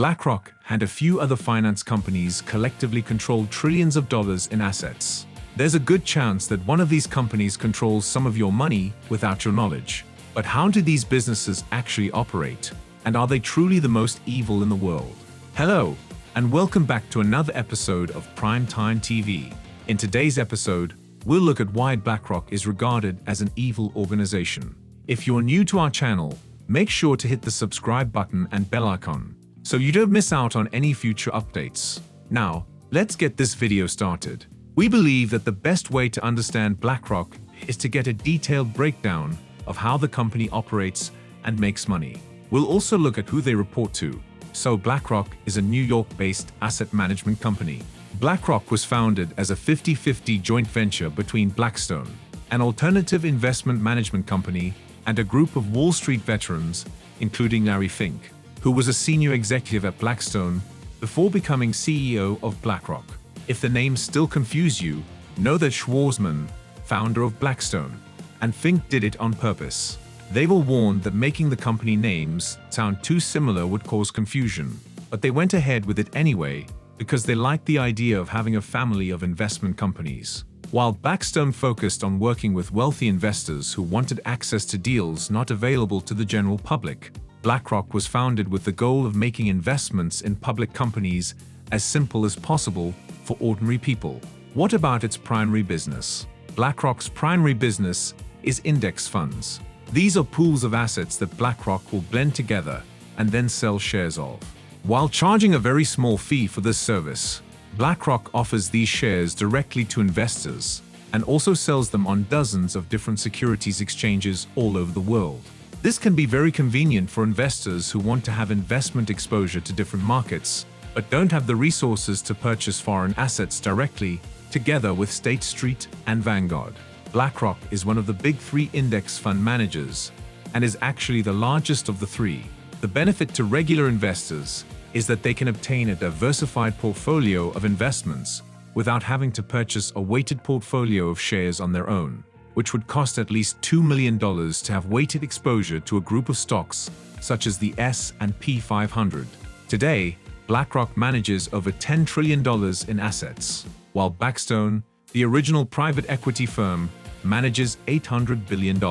BlackRock and a few other finance companies collectively control trillions of dollars in assets. There's a good chance that one of these companies controls some of your money without your knowledge. But how do these businesses actually operate? And are they truly the most evil in the world? Hello, and welcome back to another episode of Primetime TV. In today's episode, we'll look at why BlackRock is regarded as an evil organization. If you're new to our channel, make sure to hit the subscribe button and bell icon, so you don't miss out on any future updates. Now, let's get this video started. We believe that the best way to understand BlackRock is to get a detailed breakdown of how the company operates and makes money. We'll also look at who they report to. So BlackRock is a New York-based asset management company. BlackRock was founded as a 50-50 joint venture between Blackstone, an alternative investment management company, and a group of Wall Street veterans, including Larry Fink, who was a senior executive at Blackstone before becoming CEO of BlackRock. If the names still confuse you, know that Schwarzman, founder of Blackstone, and Fink did it on purpose. They were warned that making the company names sound too similar would cause confusion, but they went ahead with it anyway because they liked the idea of having a family of investment companies. While Blackstone focused on working with wealthy investors who wanted access to deals not available to the general public, BlackRock was founded with the goal of making investments in public companies as simple as possible for ordinary people. What about its primary business? BlackRock's primary business is index funds. These are pools of assets that BlackRock will blend together and then sell shares of. While charging a very small fee for this service, BlackRock offers these shares directly to investors and also sells them on dozens of different securities exchanges all over the world. This can be very convenient for investors who want to have investment exposure to different markets, but don't have the resources to purchase foreign assets directly, together with State Street and Vanguard. BlackRock is one of the big three index fund managers and is actually the largest of the three. The benefit to regular investors is that they can obtain a diversified portfolio of investments without having to purchase a weighted portfolio of shares on their own, which would cost at least $2 million to have weighted exposure to a group of stocks such as the S&P 500. Today, BlackRock manages over $10 trillion in assets, while Blackstone, the original private equity firm, manages $800 billion.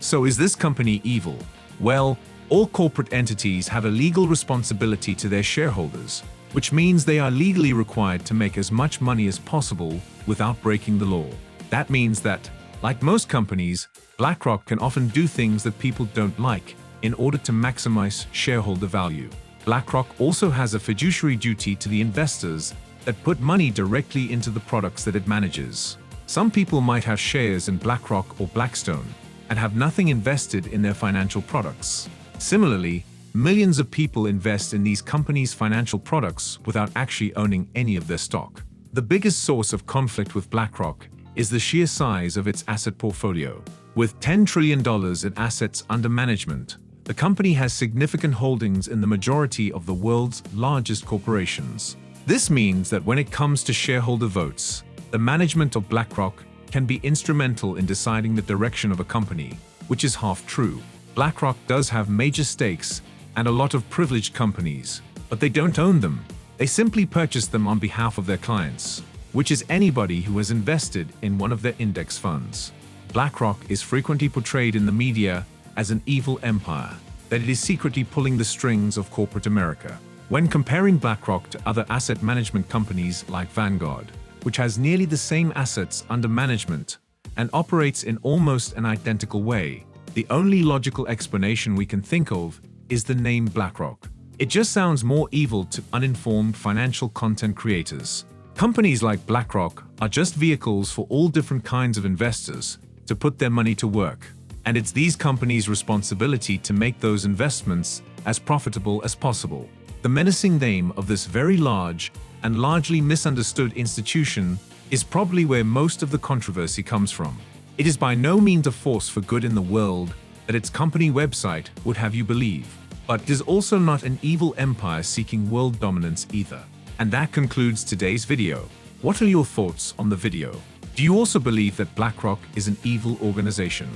So is this company evil? Well, all corporate entities have a legal responsibility to their shareholders, which means they are legally required to make as much money as possible without breaking the law. That means that, like most companies, BlackRock can often do things that people don't like in order to maximize shareholder value. BlackRock also has a fiduciary duty to the investors that put money directly into the products that it manages. Some people might have shares in BlackRock or Blackstone and have nothing invested in their financial products. Similarly, millions of people invest in these companies' financial products without actually owning any of their stock. The biggest source of conflict with BlackRock is the sheer size of its asset portfolio. With $10 trillion in assets under management, the company has significant holdings in the majority of the world's largest corporations. This means that when it comes to shareholder votes, the management of BlackRock can be instrumental in deciding the direction of a company, which is half true. BlackRock does have major stakes and a lot of privileged companies, but they don't own them. They simply purchase them on behalf of their clients, which is anybody who has invested in one of their index funds. BlackRock is frequently portrayed in the media as an evil empire, that it is secretly pulling the strings of corporate America. When comparing BlackRock to other asset management companies like Vanguard, which has nearly the same assets under management and operates in almost an identical way, the only logical explanation we can think of is the name BlackRock. It just sounds more evil to uninformed financial content creators. Companies like BlackRock are just vehicles for all different kinds of investors to put their money to work. And it's these companies' responsibility to make those investments as profitable as possible. The menacing name of this very large and largely misunderstood institution is probably where most of the controversy comes from. It is by no means a force for good in the world that its company website would have you believe, but it is also not an evil empire seeking world dominance either. And that concludes today's video. What are your thoughts on the video? Do you also believe that BlackRock is an evil organization?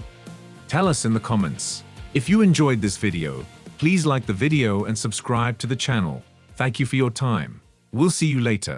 Tell us in the comments. If you enjoyed this video, please like the video and subscribe to the channel. Thank you for your time. We'll see you later.